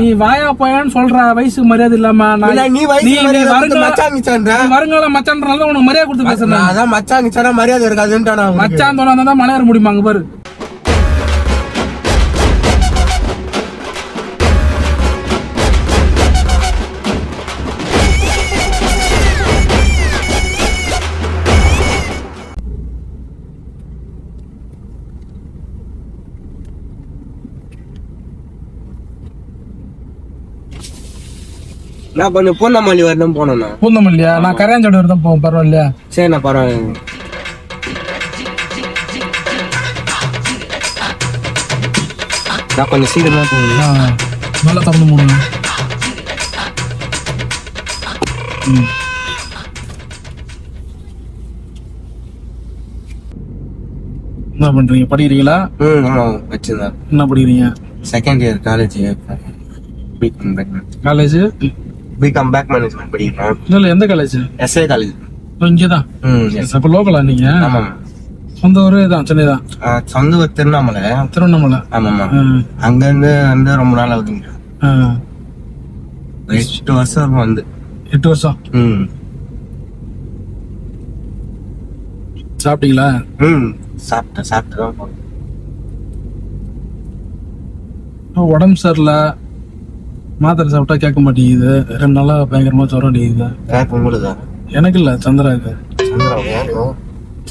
நீ வாயா போயான்னு சொல்ற வயசு மரியாதை இல்லாம வருங்கால மச்சான்றனால உனக்கு மரியாதை கொடுத்து பேசுறேன். அதான் மச்சான் கிச்சானா மரியாதை இருக்காதுன்ட்டானா. மச்சான் தோணா மலையாற முடியுமா அங்க பாரு. நான் கொஞ்சம் பூந்தமல்லி வரணும் போனேண்ணா. பூந்தமல்லியா? நான் கரையாஞ்சோடு வரதான் போவோம். பரவாயில்லையா? சரிண்ணா பரவாயில்ல. நான் கொஞ்சம் சீக்கிரமா போகணும். நல்லா திறந்து மூடுங்க. என்ன பண்றீங்க? படிக்கிறீங்களா? ஆமாம் வச்சுருந்தேன். என்ன படிக்கிறீங்க? Second year college. College BCom பேக் மேனேஜ்மெண்ட் படிக்கிறேன். இல்ல எந்த காலேஜ்? S A college. இங்கதான். அப்ப லோக்கலா நீங்க? ஆமாம். சொந்த ஊரு தான்? சென்னை தான். சொந்த ஊர் திருவண்ணாமலை. திருவண்ணாமலை. ஆமாம்மா. அங்க இருந்து வந்து ரொம்ப நாள் ஆகுதுங்க. 8 வருஷம் வந்து. 8 வருஷம். சாப்பிட்டீங்களா? சாப்பிட்டுதான் போனேன். உடம்பு சரியில்லை, மாத்திரை சாப்பிட்டா கேட்க மாட்டேங்குது. 2 நாளா பயங்கரமா ஜுரம் அடிக்குது. எனக்கு இல்ல, சந்திராக்கு.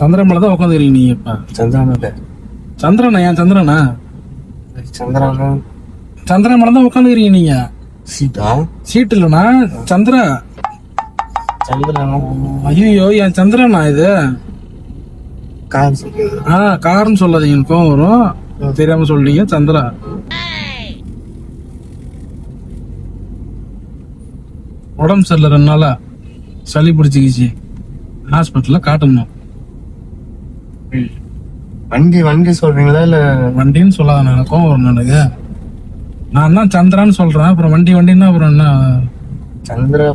சந்திரன் மேல தான் உட்காந்துக்கிறீங்க நீங்க. இப்ப சந்திரனா? ஏன் சந்திரனா? சந்திரன் மேல தான் உட்காந்துக்கிறீங்க நீங்க. சீட் இல்லனா சந்திரா. ஐயோ, என் சந்திரனா இது? கார்னு சொல்லாதீங்க, கோவம் வரும். தெரியாம சொல்றீங்க. சந்திரா. உடம்பு சரியில்லை, 2 நாளா சளி பிடிச்சிக்கிச்சு. ஹாஸ்பிட்டல்ல காட்டணும். வண்டி சொல்றீங்களா? இல்ல வண்டின்னு சொல்லாத, எனக்கும் வரும். எனக்கு நான் தான் சந்திரான்னு சொல்றேன். அப்புறம் வண்டின்னா அப்புறம் என்ன? சந்திரா?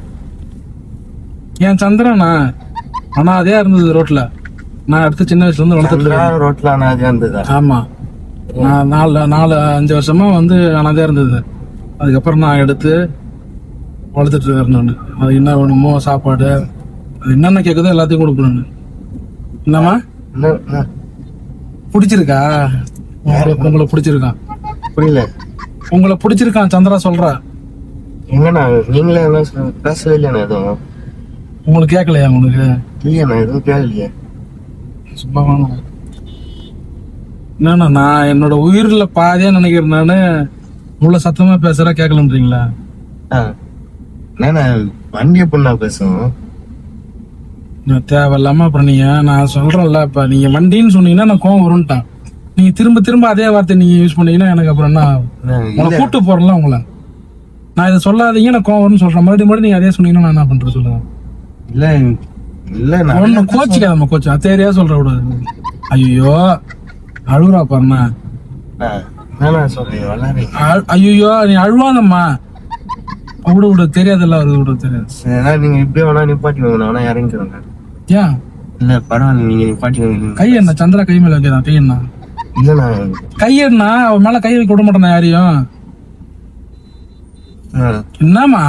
ஏன் சந்திரனா? ஆனா அதே இருந்தது ரோட்ல. நான் அடுத்து சின்ன வயசுல இருந்து வளர்த்துட்டு ரோட்ல அனாதே இருந்தது. ஆமா, நான் 4-5 வருஷமா வந்து அனாதே இருந்தது. அதுக்கப்புறம் நான் எடுத்து வளர்த்துட்டு இருக்கேன். நான் அது என்ன வேணுமோ சாப்பாடு, அது என்னென்ன கேட்குதோ எல்லாத்தையும் கொடுக்கணும். என்னம்மா பிடிச்சிருக்கா உங்களை? பிடிச்சிருக்கான்? புரியல. உங்களை பிடிச்சிருக்கான் சந்திரா சொல்ற. எங்கண்ணா நீங்களே பேசவே இல்லையா? எதுவும் உங்களுக்கு கேட்கலையா? உங்களுக்கு இல்லையாண்ணா? எதுவும் கேட்கலையே. சும்மா என்னண்ணா, நான் என்னோட உயிரில பாதியா நினைக்கிறேன். நானு இவ்வளவு சத்தமா பேசுறா கேட்கலன்றீங்களா? வண்டி எப்படின்னா பேசுவோம் தேவையில்லாம. அப்புறம் நீங்க, நான் சொல்றேன்ல, இப்ப நீங்க வண்டின்னு சொன்னீங்கன்னா நான் கோவம் வரும்ட்டான். நீங்க திரும்ப அதே வார்த்தை நீங்க யூஸ் பண்ணீங்கன்னா எனக்கு அப்புறம் என்ன? உங்களை கூட்டு போறேன்ல உங்களை. நான் இதை சொல்லாதீங்க, நான் கோவம் வரும்னு சொல்றேன். மறுபடியும் நீங்க அதே சொன்னீங்கன்னா நான் என்ன பண்றது சொல்லுங்க. இல்ல ஒண்ணு கோச்சிக்காதம்மா, கோச்சு அத்தேரியா சொல்ற விடாது. ஐயோ அழுவுறா பாருண்ணா. ஐயோ நீ அழுவாதம்மா. விட தெரியாதுல்ல, அவருக்கு விட தெரியாது. நீங்க இப்படியே வேணா நிப்பாட்டி வாங்க, இறங்கிக்கிறோங்க. ஏன்? இல்ல பரவாயில்ல, நீங்க நிப்பாட்டி வாங்க. கை என்ன? சந்திரா கை மேல வைக்கதான். கை என்ன? இல்லண்ணா கை என்ன? அவன் மேல கை வைக்க விட மாட்டேன் யாரையும். என்னமா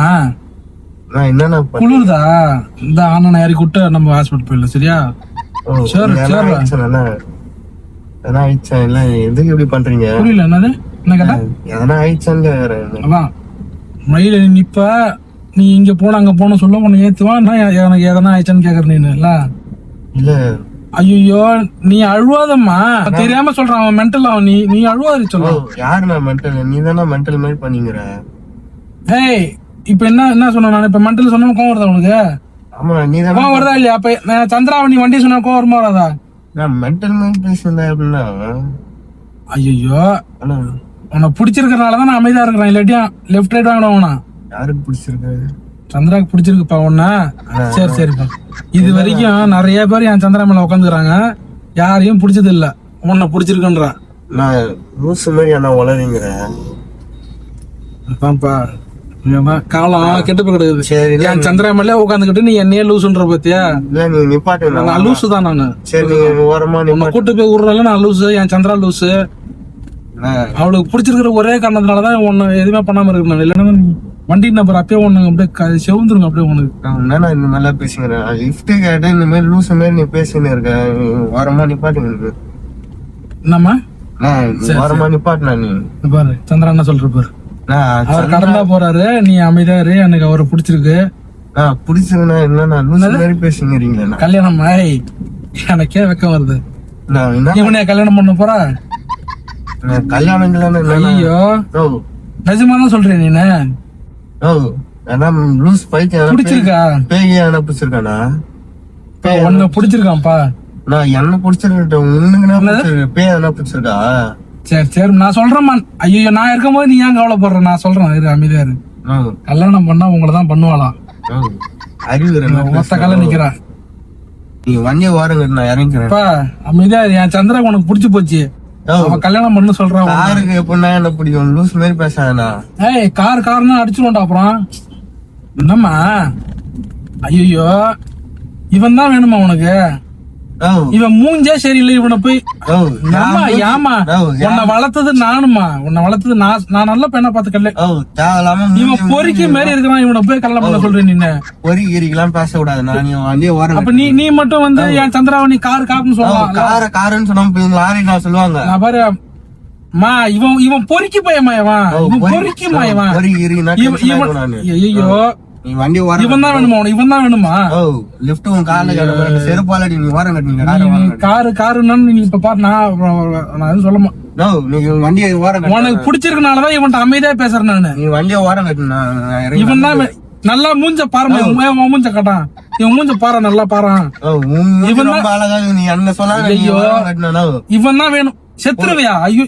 என்னண்ணா குளிர்தா? இந்த ஆனா யாரி கூட்ட நம்ம ஹாஸ்பிட்டல் போயிடலாம். சரியா? எதுக்கு இப்படி பண்றீங்க? புரியல. என்னது? என்ன கேட்டா? எதனா ஆயிடுச்சான்னு. மயில நிப்ப நீ இங்க போன அங்க போன சொல்ல உன்னை ஏத்துவான். எனக்கு எதனா ஆயிடுச்சான்னு கேக்குற நீ. இல்ல ஐயோ நீ அழுவாதம்மா. தெரியாம சொல்றான் அவன் மென்டல். அவன் நீ அழுவாது சொல்ல. யாருண்ணா மென்டல்? நீ தானே மென்டல் மாதிரி பண்ணீங்கிற. ஏய் இப்ப என்ன சொன்ன? நான் இப்ப மென்டல் சொன்ன கோவம் வருதா உனக்கு? ஆமா, நீ தான் கோவம் வருதா இல்லையா? அப்ப சந்திராவை நீ வண்டி சொன்னா கோவம் வருமா வராதா? நான் மென்டல் மாதிரி பேசுறேன் அப்படின்னா. ஐயோ உன்னை பிடிச்சிருக்கிறனாலதான் நான் அமைதியா இருக்கிறேன். இல்லாட்டியா லெஃப்ட் ரைட் வாங்கினா. யாருக்கு பிடிச்சிருக்கு? சந்திராக்கு பிடிச்சிருக்குப்பா உன்ன. சரிப்பா. இது வரைக்கும் நிறைய பேர் என் சந்திரா மேல உட்காந்துக்கிறாங்க. யாரையும் பிடிச்சது இல்ல. உன்னை பிடிச்சிருக்குன்றான். நான் லூசு மாதிரி என்ன உளறீங்கிறேன். காலம் கெட்டு போய் கிடக்குது. சரி, என் சந்திரா மேல உட்காந்துக்கிட்டு நீ என்னையே லூசுன்ற பாத்தியா? நீ நிப்பாட்டு. நான் லூசு தான். நானு சரி ஓரமா கூட்டு போய் விடுறல. நான் லூசு, என் சந்திரா லூசு. அவளுக்கு பிடிச்சிருக்கிற ஒரே காரணத்தினாலதான் உன்னை எதுவுமே பண்ணாம இருக்கணும். இல்லைன்னா வண்டி நம்பர் அப்பயே ஒண்ணு அப்படியே செவுந்துருங்க அப்படியே உனக்கு. என்னண்ணா இந்த மாதிரிலாம் பேசுகிறேன்? லிஃப்ட் கேட்டேன் இந்த மாதிரி லூஸ் மாதிரி நீ பேசின்னு இருக்க. ஓரமா நிப்பாட்டுங்க இருக்கு. என்னம்மா ஓரமா நிப்பாட்டுனா நீ பாரு சந்திரா என்ன சொல்ற பாரு. அவர் கடந்தா போறாரு, நீ அமைதியாரு, எனக்கு அவரை பிடிச்சிருக்கு. பிடிச்சிருந்தா என்னன்னா லூஸ் மாதிரி பேசுங்கிறீங்களா? கல்யாணம் எனக்கே வெக்கம் வருது. இவனைய கல்யாணம் பண்ண போறா? கல்யாணம் ஐயோ நிஜமா தான் சொல்றேன் நீ. லூஸ் பைத்தியம் பிடிச்சிருக்கா? பேய் என்ன பிடிச்சிருக்கானா? உன்னை பிடிச்சிருக்கான்ப்பா. நான் என்ன பிடிச்சிருக்கேன் உனக்கு பேய் என்ன பிடிச்சிருக்கா? சரி சரி நான் சொல்றேன்மா. ஐயோ நான் இருக்கும் போது நீ ஏன் கவலைப்படுற? நான் சொல்றேன் இரு அமைதியா இரு. கல்யாணம் பண்ணா உங்களதான் பண்ணுவாளாம். அறிவு மொத்த கால நிக்கிறா. நீ வண்டிய வாருங்க நான் இறங்கிறேன்ப்பா. அமைதியா இரு. என் சந்திரா உனக்கு புடிச்சு போச்சு. அவன் கல்யாணம் பண்ணு சொல்றான். காருக்கு எப்படின்னா என்ன பிடிக்கும்? லூஸ் மாதிரி பேசாதா? ஏய் காருன்னு அடிச்சுடுவோம்டா அப்புறம். என்னம்மா? ஐயோ இவன் தான் வேணுமா உனக்கு? இவன் மூஞ்சே சரியில்லை. இவனை போய் ஏமா உன்னை வளர்த்தது நானுமா? உன்னை வளர்த்தது நான் நல்ல பெண்ணை பார்த்து கல்யாணம். இவன் பொறுக்கி மாதிரி இருக்கிறான். இவனை போய் கல்யாணம் பண்ண சொல்றேன். நீ பொறுக்கிலாம் பேசக்கூடாது. அப்ப நீ மட்டும் வந்து என் சந்திராவை நீ காருன்னு சொல்லலாம். காருன்னு சொன்னா சொல்லுவாங்க. நான் பாரு மா இவன் பொறுக்கி பையமா? இவன் பொறுக்கிமா? ஐயோ நீ வண்டி இவன் தான் வேணுமா? இவன் தான் வேணுமா? லிஃப்ட் உன் கார்ல செருப்பாலடி நீ வாரம் கட்டுங்க. காருன்னு நீ இப்ப பாரு. நான் எதுவும் சொல்லமா? நீ வண்டியை வாரம் உனக்கு பிடிச்சிருக்கனாலதான் இவன்ட்ட அமைதியா பேசுறேன் நானு. நீ வண்டியை வாரம் கட்டுனா இவன் தான் நல்லா மூஞ்ச பாரு. மூஞ்ச கட்டான். இவன் மூஞ்ச பாரு நல்லா பாரு. இவன் ரொம்ப அழகா நீ என்ன சொல்லாத. இவன் தான் வேணும். செத்துருவியா? ஐயோ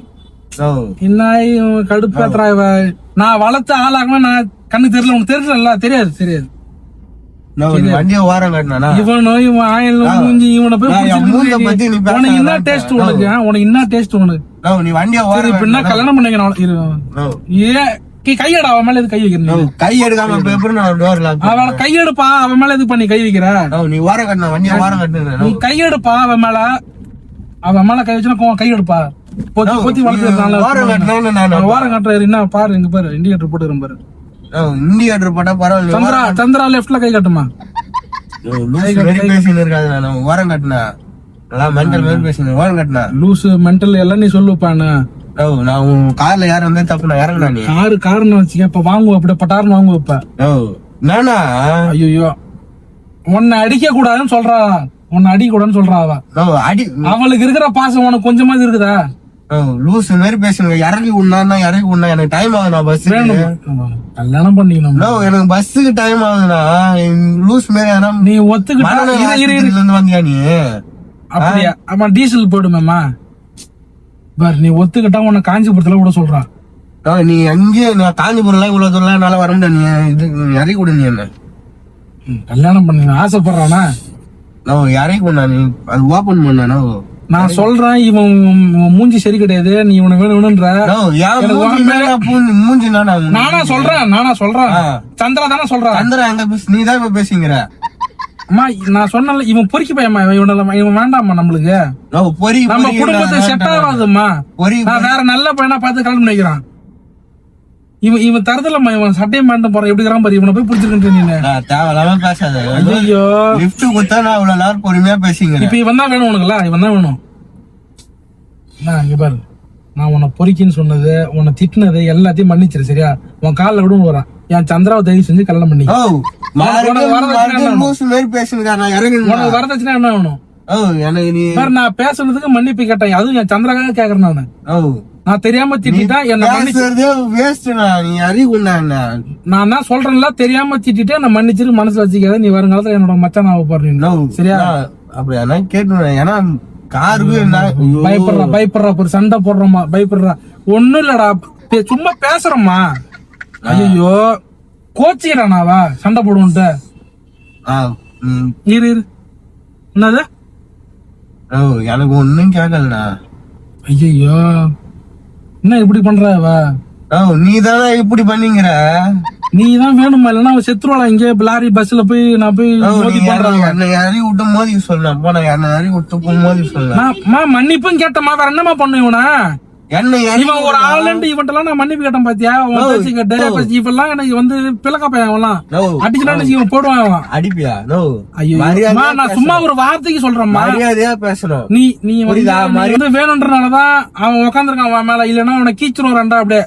என்ன கடுப்பேத்துறா இவ. நான் வளர்த்த ஆளாகவே நான் கண்ணு தெரியல. உனக்கு தெரியல? தெரியாது. வண்டியை வாரம் கட்டினா இவனும் இவன் ஆயிலும் மூஞ்சி இவனை போய் உனக்கு என்ன டேஸ்ட்? உனக்கு என்ன டேஸ்ட் உனக்கு? நீ வண்டியை வாரம் இப்ப என்ன கல்யாணம் பண்ணீங்க? கையடா அவன் மேல எது கை வைக்கிறேன்? கை எடுக்காம அவளை கையெடுப்பா. அவன் மேல எது பண்ணி கை வைக்கிற? நீ வாரம் கட்டின வண்டியை வாரம் கட்டின நீ கையெடுப்பா. அவன் மேல கை வச்சுனா கை எடுப்பா. பொத்தி வளர்த்து வாரம் கட்டுறாரு. என்ன பாரு இங்க பாரு இண்டிகேட்டர் போட்டுக்கிறேன் பாரு. இண்டிகேட்டர் போட்டா பரவாயில்ல. சந்திரா லெஃப்ட்ல கை கட்டுமா? வாரம் கட்டினா மென்டல் மாதிரி பேசுன வாரம் கட்டினா லூஸ் மென்டல் எல்லாம் நீ சொல்லுப்பான்னு. நான் உன் கார்ல யாரும் வந்தா தப்பு நான் இறங்கினா நீ காருன்னு வச்சுக்க. இப்ப வாங்குவ அப்படி பட்டாருன்னு வாங்குவ. இப்ப நானா? ஐயோ உன்னை அடிக்க கூடாதுன்னு சொல்றா. உன்னை அடிக்க கூடாதுன்னு சொல்றா அவ. அவளுக்கு இருக்கிற பாசம் உனக்கு கொஞ்சமாவது இருக்குதா? லூஸ் மாதிரி பேசுங்க. இறங்கி உண்ணா எனக்கு டைம் ஆகுதுண்ணா. பஸ் கல்யாணம் பண்ணிக்கணும். எனக்கு பஸ்ஸுக்கு டைம் ஆகுதுண்ணா. லூஸ் மாதிரி நீ ஒத்துக்கிட்டு வந்தியா நீ? அப்படியா? ஆமா டீசல் போயிடுமேமா. பாரு நீ ஒத்துக்கிட்டா உன்னை காஞ்சிபுரத்துல கூட சொல்றான். நீ அங்கேயே நான் காஞ்சிபுரம் இவ்வளவு தூரம் என்னால வர முடியாது. நீ இது இறக்கி விடு. நீ என்ன கல்யாணம் பண்ண ஆசைப்படுறானா? இறக்கி விடா. நீ அது ஓபன் பண்ணா நான் சொல்றேன். இவன் மூஞ்சி சரி கிடையாது. நீ இவனை வேணும்ன்ற மூஞ்சி நானா சொல்றேன். சந்திரா தானே சொல்றேன். சந்திரா எங்க நீ தான் இப்ப பேசுங்கிற. அம்மா நான் சொன்னல இவன் பொறுக்கி பையமா. இவன் வேண்டாமா நம்மளுக்கு? நம்ம குடும்பத்துக்கு செட் ஆகாதுமா. நான் வேற நல்ல பையனா பார்த்து கல்யாணம் பண்ணிக்கிறான். இவன் தரதுலம்மா. இவன் சட்டையை மாட்டு போறான். எப்படி பாரு. இவனை போய் பிடிச்சிருக்கு. நீ தேவையில்லாம பேசாத. ஐயோ லிஃப்ட் கொடுத்தா நான் இவ்வளவு நேரம் பொறுமையா பேசிங்க. இப்ப இவன் தான் வேணும் உனக்குல. இவன் தான் வேணும். இங்க பாரு நான் உன்னை பொறுக்கின்னு சொன்னது உன்னை திட்டினது எல்லாத்தையும் மன்னிச்சிரு. சரியா? உன் காலில் விட வரான். என் சந்திராவை தயவு செஞ்சு கல்யாணம் பண்ணி. உனக்கு வரதட்சணை என்ன வேணும்? நான் பேசுனதுக்கு மன்னிப்பு கேட்டேன். அதுவும் என் சந்திராக்காக கேக்குறேன் நானு. நான் தெரியாம திட்டேன். நான் தான் சொல்றேன்ல தெரியாம திட்டேன். நான் மன்னிச்சிட்டு மனசுல வச்சுக்காத. நீ வருங்காலத்துல என்னோட மச்சான் ஆக போறீங்க. சரியா? அப்படி கேட்டு ஏன்னா பயப்படுறா ஒரு சண்டை போடுறோமா? பயப்படுறா ஒண்ணும் இல்லடா. சும்மா பேசுறோமா? ஐயோ கோச்சிக்கிறானாவா சண்டை போடுவோன்ட்டு? இரு என்னது? எனக்கு ஒண்ணும் கேட்கலண்ணா. ஐயோ என்ன இப்படி பண்றவ? நீ தானே இப்படி பண்ணீங்கிற. நீ தான் வேணுமா? இல்லன்னா செத்துருவாளா? இங்க லாரி பஸ்ல போய் நான் போய் மோதி பண்றாங்க. யாரி விட்டு மோதி சொல்லலாம். போன யாரி விட்டு மோதி சொல்லலாம். மன்னிப்பும் கேட்டமா. வேற என்னமா பண்ணு? இவனா என்ன இவன் ஒரு ஆளுண்டு இவன்ட்டெல்லாம் நான் மன்னிப்பு கேட்டேன் பாத்தியா உன் பேச்சு கேட்டு இவெல்லாம் எனக்கு வந்து பிளக்க பையன் அவன்லாம் அடிச்சுனா இவன் போடுவான் அவன் அடிப்பியா நோ ஐயோ நான் சும்மா ஒரு வார்த்தைக்கு சொல்றேன் மரியாதையா பேசணும் நீ வந்து வேணும்ன்றனாலதான் அவன் உட்காந்துருக்கான் அவன் மேல இல்லன்னா அவனை கீச்சிரும் ரெண்டா அப்படியே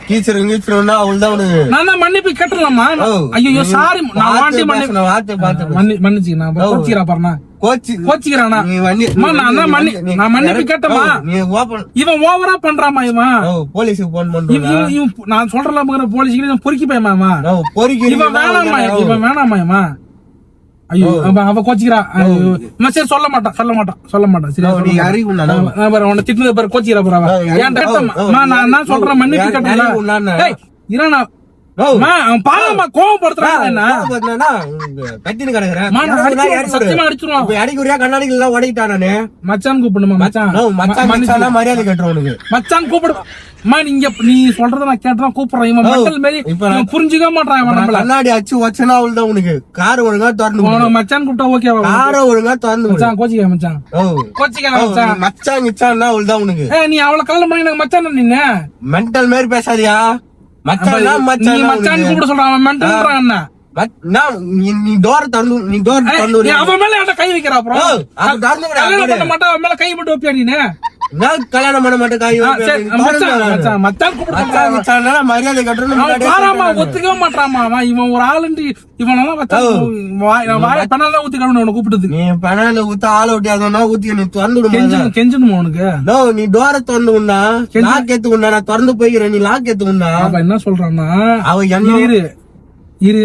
கீச்சிருந்தா அவள்தான் நான் தான் மன்னிப்பு கேட்டுலாமா ஐயோ சாரி நான் வாண்டி மன்னிச்சு நான் கோச்சிக்கிறேன் பாருண்ணா கோச்சிக்கிறானா நான் மன்னிப்பு கேட்டமா இவன் ஓவரா பண்றாமா இவன் போலீஸுக்கு போன் பண்றான் நான் சொல்றேன் போலீஸுக்கு பொறுக்கி போயமா இவன் வேணாமா இவன் ஐயோ அவ கோச்சிக்கிறான் சரி சொல்ல மாட்டான் சரி உன்னை திட்டுனது பாரு கோச்சிக்கிறா பாரு நான் சொல்றேன் மன்னிப்பு கேட்டா இரணா அவன் பாவமா கோவப்படுத்துறான் அடிக்குறியா கண்ணாடிகள் எல்லாம் உடைக்கிட்டானே மச்சான் கூப்பிடுமா மச்சான் மரியாதை கேட்டுறவனுக்கு மச்சான் கூப்பிடு நீ சொல்றத நான் கேட்டா கூப்பிடுறேன் இவன் மக்கள் மாரி புரிஞ்சுக்க மாட்டான் இவன் கண்ணாடி அச்சு வச்சனா அவள்தான் உனக்கு கார் ஒழுங்கா திறந்து மச்சான் கூப்பிட்டா ஓகேவா கார ஒழுங்கா திறந்து மச்சான் கோச்சிக்க மச்சான் மச்சான் கிச்சான்னா அவள்தான் உனக்கு நீ அவளை கல்யாணம் பண்ணி எனக்கு மச்சான் நின்னு மென்டல் மாரி பேசாதியா மச்சான் கூப்பிட சொல்றான் மென்டல்ன்றான் நீ டோர் திறந்து அவன் மேல என்கிட்ட கை வைக்கிறா அப்புறம் கல்யாணம் பண்ண மாட்டா அவன் மேல கை மட்டும் வைப்பியா நீனு கல்யாணம் பண்ண மாட்டேன் மரியாதை கட்டணும் ஒத்துக்க மாட்டாமா இவன் ஒரு ஆளுண்டு இவனெல்லாம் பெனால ஊத்தி கழுவணும் கூப்பிடுது நீ பெனால ஊத்த ஆள ஒட்டியாதா ஊத்தி நீ திறந்து கெஞ்சணுமா உனக்கு நீ டோர திறந்து உண்ணா லாக் ஏத்து உண்ணா நான் திறந்து போய்கிறேன் நீ லாக் ஏத்து உண்ணா அவன் என்ன சொல்றான்னா அவன் என்ன இரு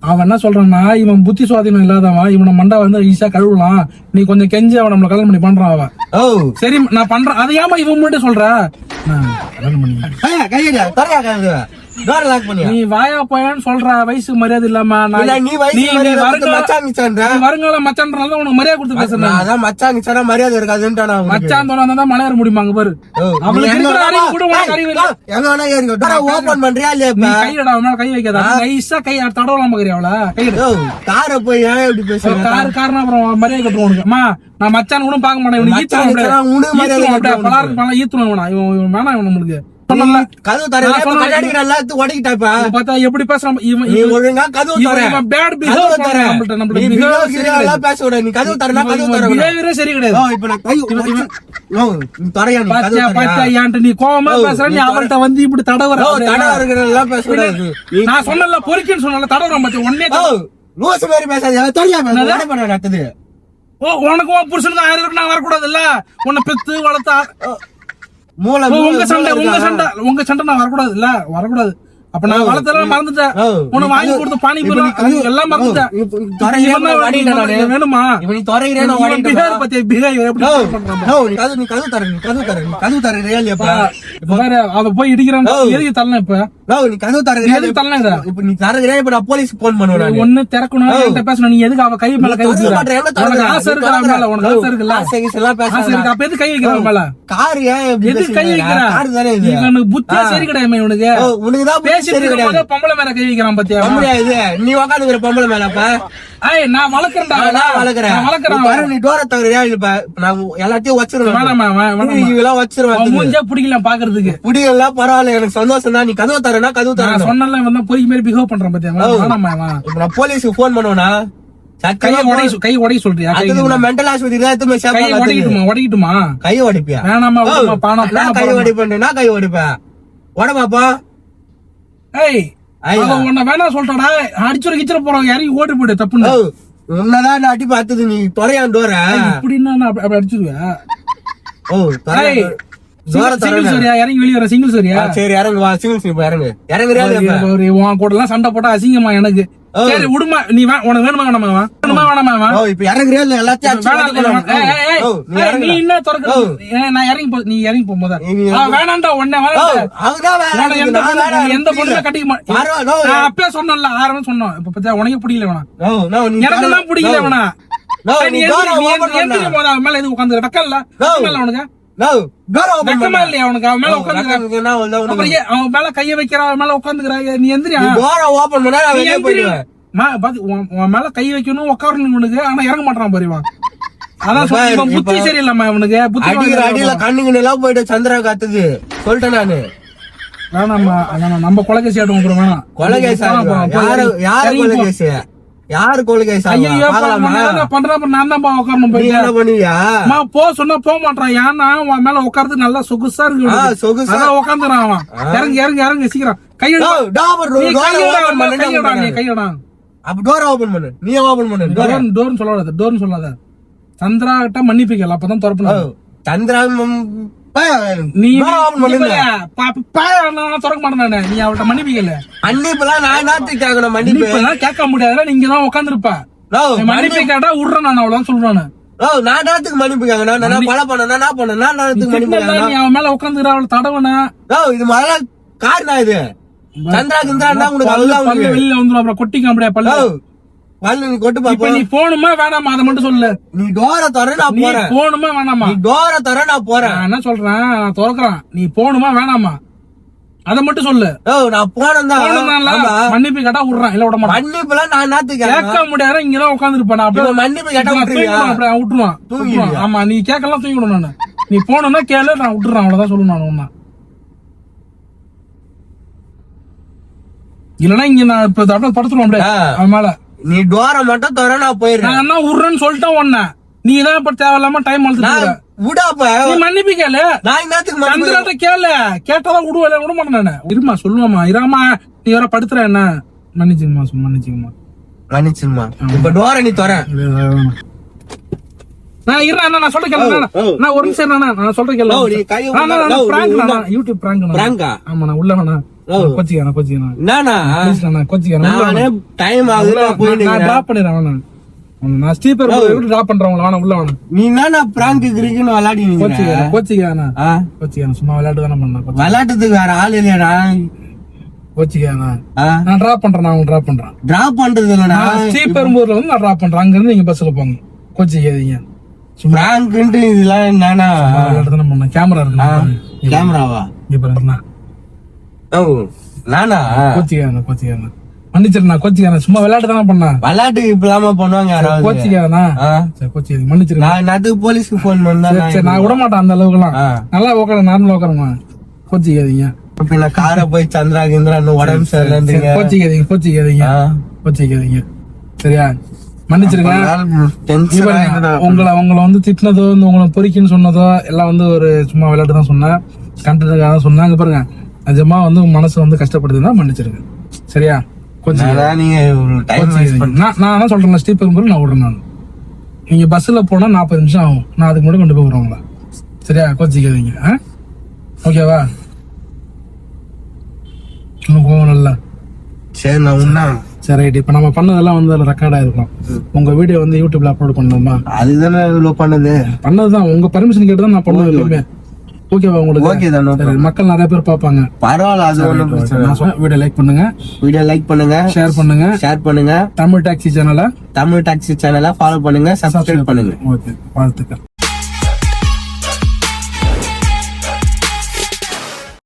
அவன் என்ன சொல்றான்னா இவன் புத்தி சுவாதீனம் இல்லாதவன் இவனை மண்டா வந்து ஈஸியா கழுவலாம் நீ கொஞ்சம் கெஞ்சி அவன் நம்மள கல்யாணம் பண்ணி பண்றான் அவன் சரி நான் பண்றேன் அது ஏமா இவன் மட்டும் சொல்ற நீ வாயா போயான்னு சொல்ற வயசு மரியாதை இல்லாம வருங்கால மச்சான்றனால உனக்கு மரியாதை கொடுத்து பேசுறேன் மச்சான் மரியாதை இருக்காதுன்னு மச்சான் தோணா மலையாற முடியுமா அங்க பாரு ஓபன் பண்றியா இல்லையா கையிடா அவன் மேல கை வைக்காத நைஸா கை தடவலாம் பாக்குறியா அவள கையிட கார போய் ஏன் இப்படி பேசுற காரணம் அப்புறம் மரியாதை கட்டுவோம் உனக்கு நான் மச்சான் கூட பாக்க மாட்டேன் ஈத்துணும் இவன் வேணாம் இவன் நம்மளுக்கு எப்படி பேசுறான் சரி கிடையாது நீ கோவமா பேசுற நீ அவள்கிட்ட வந்து இப்படி தடவர நான் சொன்ன பொறுக்கின்னு சொன்ன தடவரம் பத்தி ஒன்னே பேசாது உனக்கு புருஷனுக்கு 1000 நான் வரக்கூடாது இல்ல உன்னை பெத்து வளர்த்தா உங்க சண்டை நான் வரக்கூடாது இல்ல வரக்கூடாது அப்ப நான் வளர்த்தெல்லாம் மறந்துட்டேன் உனக்கு வாங்கி கொடுத்த பானிபூரி எல்லாம் மறந்துட்டேன் வேணுமா அவ போய் இடிக்கிறான் எதுக்கு தரலாம் இப்ப நீ தரகிறேன் இப்ப நான் போலீஸ் போன் பண்ணுவேன் ஒண்ணு திறக்கணும் பேசணும் நீ எதுக்கு அவ கை மேல கை வச்சுக்க ஆசை இருக்கிற மேல உனக்கு ஆசை இருக்குல்ல ஆசை இருக்கு அப்ப எது கை வைக்கிற மேல கார் எது கை வைக்கிற இவனுக்கு புத்தியா சரி கிடையாது இவனுக்கு உனக்குதான் பொம்பளை மேல கை வைக்கிறான் பாத்தியா நீ உக்காந்துக்கிற பொம்பளை மேல நான் வளர்க்கறேன் நீ டோர தவறியா நான் எல்லாத்தையும் வச்சிருவேன் வச்சிருவேன் மூஞ்சே பிடிக்கல பாக்குறதுக்கு பிடிக்கல பரவாயில்ல எனக்கு சந்தோஷம் தான் நீ கதவு தரேன்னா கதவு தர சொன்னல வந்து பொறிக்கு மாதிரி பிஹேவ் பண்றான் பாத்தியா இப்ப நான் போலீஸுக்கு போன் பண்ணுவேனா கை உடைய சொல்றியா மென்டல் ஆஸ்பத்திரி உடைக்கட்டுமா கை உடைப்பியா வேணாமா கை உடைப்பேன் கை உடைப்பேன் உட பாப்பா உன்ன வேணா சொல்றா அடிச்சுர கிச்சுர போறாங்க இறங்கி ஓடி போயிடு தப்புன்னு உன்னதான் அடி பார்த்தது நீ தொலையான் டோர இப்படின்னா அப்படி அடிச்சிருவேன் இறங்கி வெளியே வர சிங்கிள் சரியா சரி இறங்கு வா சிங்கிள் இறங்கு இறங்குறியா உன் கூட எல்லாம் சண்டை போட்டா அசிங்கமா எனக்கு சரி விடுமா நீ உனக்கு வேணுமா வேணாமா இப்ப இறங்குறியா இல்ல எல்லாத்தையும் நீ என்ன திறக்க நான் இறங்கி நீ இறங்கி போகும்போது வேணாண்டா உடனே எந்த பொண்ணு கட்டிக்க மாட்டேன் அப்பயே சொன்னல ஆரம்பம் சொன்னோம் இப்ப பத்தியா உனக்கு பிடிக்கல வேணா எனக்கு எல்லாம் பிடிக்கல வேணா மேல எது உட்காந்து வெக்கல்ல உனக்கு அவன் மேல கைய வைக்கிற மேல உட்காந்துக்கிறா நீ எந்திரியா உன் மேல கை வைக்கணும் உட்காரணும் உனக்கு ஆனா இறங்க மாட்டான் பாருவான் அதான் சொல்றேன், புத்தி சரியில்லாம அவனுக்கு புத்தி அடிக்கிற அடியில கண்ணுங்க எல்லாம் போயிட்டு சந்திரா காத்துது சொல்லிட்டேன் நானு. வேணாம்மா அதான் நம்ம கொலைகேசி ஆட்டம் கொடுக்குறோம் வேணாம். கொலைகேசி யாரு கொலைகேசி யாரு கொலைகேசி ஐயோ பண்றா நான் தான் உட்காரணும் போய் என்ன பண்ணுவியா போ சொன்னா போக மாட்டான். ஏன்னா அவன் மேல உட்கார்றது நல்லா சொகுசா இருக்கு. சொகுசா அதான் உட்காந்துறான் அவன். இறங்கி இறங்கி இறங்கி சீக்கிரம் கையடா கையடா. அப்ப டோர் ஓபன் பண்ணு, நீ ஓபன் பண்ணு. டோர்னு சொல்லாத, டோர்னு சொல்லாத. சந்திரா கிட்ட மன்னிப்பிக்கல, அப்பதான் திறப்பணும். சந்திரா நீ திறக்க மாட்டேன். நீ அவள்கிட்ட மன்னிப்பிக்கல. மன்னிப்புலாம் நான் என்னத்துக்கு கேட்கணும்? மன்னிப்பு கேட்க முடியாது, நீங்க தான் உட்காந்துருப்ப. மன்னிப்பு கேட்டா விடுறேன் நான், அவ்வளவுதான் சொல்றானு. நான் நேரத்துக்கு மன்னிப்பு கேட்கணும். நான் கொலை பண்ண என்ன பண்ண நேரத்துக்கு மன்னிப்பு. நீ அவன் மேல உட்காந்துக்கிற, அவளை தடவன. இது முதல்ல காரணம் இது. சந்திரா கிந்திரா உனக்கு வெளியில வந்துடும், அப்புறம் கொட்டிக்க முடியாது பல்லு. பல்லு நீ கொட்டு பாப்ப. நீ போணுமா வேணாமா அதை மட்டும் சொல்லு. நீ டோரை தர நான் போறேன். போணுமா வேணாமா? நீ டோரை தர நான் போறேன். நான் என்ன சொல்றேன், நான் திறக்கிறேன். நீ போணுமா வேணாமா அதை மட்டும் சொல்லு. நான் போனேன் மன்னிப்பு கேட்டா விடுறேன், இல்ல விட மாட்டேன். மன்னிப்புலாம் நான் என்னத்துக்கு கேட்க முடியாது, இங்கதான் உட்காந்துருப்பேன். அப்படியே மன்னிப்பு கேட்டா விட்டுருவான். ஆமா நீ கேட்கலாம் தூங்கிடும். நானு நீ போனா கேளு, நான் விட்டுறேன், அவ்வளவுதான் சொல்லணும். நான் ஒன்னா இல்லன்னா இங்க நான் இப்ப படுத்துருவோம் அப்படியே அவன் மேல. நீ டோரை மட்டும் தர நான் போயிடுறேன். நான் என்ன விடுறேன்னு சொல்லிட்டேன் ஒன்ன. நீ தான் இப்ப தேவையில்லாம டைம் வளர்த்து விடாப்ப. நீ மன்னிப்பு கேளு. நான் என்னத்துக்கு சந்திராட்ட கேளு. கேட்டாதான் விடுவல, விட மாட்டேன் நானு. இருமா சொல்லுவாமா, இராமா நீ வர படுத்துற என்ன. மன்னிச்சுங்கம்மா, மன்னிச்சுங்கம்மா, மன்னிச்சுமா. இப்ப டோரை நீ தர. நான் இருறேன், நான் சொல்ற கேளு. நான் ஒரு நிமிஷம் நான் சொல்ற கேளு. YouTube prank. ஆமா நான் உள்ள வேணா கோச்சிக்கிறேன். டைம் ஆகுது, நான் டிராப் பண்ணிடுறேன். நான் ஸ்டீப்பர் டிராப் பண்றேன். வேணா உள்ள வேணா. நீ என்ன பிராங்க் கிரிக்கெட் விளையாடி கோச்சிக்கிறேன். சும்மா விளையாட்டு தானே பண்ண. விளையாட்டுக்கு வேற ஆள் இல்லையாடா. கோச்சிக்கிறேன். நான் டிராப் பண்றேன். நான் டிராப் பண்றேன். டிராப் பண்றது இல்லடா, ஸ்ரீபெரும்பூர்ல வந்து நான் டிராப் பண்றேன். அங்க இருந்து நீங்க பஸ்ல போங்க. கோச்சிக்காதீங்க. பிராங்க்ன்ட்டு இதெல்லாம் என்னன்னா விளையாட்டு தானே பண்ண. கேமரா இருக்கு. கேமராவா இங்க பாருங்க. நானா கோச்சிக்கிறேன். மன்னிச்சிருந்தா கோச்சிக்கிறேன். சும்மா விளையாட்டு தானே பண்ண. விளையாட்டுக்கு இப்பலாம பண்ணுவாங்க யாராவது. கோச்சிக்கிறேனா கோச்சிக்கிறேன். மன்னிச்சிருக்கேன். நான் அதுக்கு போலீஸ்க்கு போன் பண்ணா நான் விட மாட்டேன் அந்த அளவுக்கு எல்லாம். நல்லா உட்கார, நார்மலா உட்காருங்க. கோச்சிக்காதீங்க. பின்ன காரை போய் சந்திரா கிந்திரா உடம்பு சரியில்லை. கோச்சிக்காதீங்க. சரியா? மன்னிச்சிருக்கேன். உங்களை வந்து திட்டினதோ, உங்களை பொறிக்குன்னு சொன்னதோ எல்லாம் வந்து ஒரு சும்மா விளையாட்டு தான் சொன்னேன். கண்டதுக்காக தான் சொன்னாங்க. பாருங்க நிஜமா வந்து மனசு வந்து கஷ்டப்படுதுன்னா மன்னிச்சிருக்கேன். சரியா? கொஞ்சம் நான் சொல்றேன், ஸ்டீப்பர் நான் விடுறேன். நான் நீங்க பஸ்ல போனா 40 நிமிஷம் ஆகும். நான் அதுக்கு முன்னாடி கொண்டு போய் விடுறேன் உங்களை. சரியா? கோச்சிக்காதீங்க. ஓகேவா? போவோம் நல்லா. சரி நான் உண்ணா. சரி ரைட். இப்ப நம்ம பண்ணதெல்லாம் வந்து அதுல ரெக்கார்ட் ஆயிருக்கும். உங்க வீடியோ வந்து யூடியூப்ல அப்லோட் பண்ணணுமா? அதுதானே பண்ணதுதான். உங்க பர்மிஷன் கேட்டு தான் நான் பண்ணது எல்லாமே. ஓகேவா உங்களுக்கு? ஓகே தான். மக்கள் நிறைய பேர் பாப்பாங்க. பரவாயில்ல, அது ஒண்ணும் பிரச்சனை இல்ல. வீடியோ லைக் பண்ணுங்க, ஷேர் பண்ணுங்க. தமிழ் டாக்ஸி சேனலை ஃபாலோ பண்ணுங்க, சப்ஸ்கிரைப் பண்ணுங்க. ஓகே, வாழ்த்துக்கள்.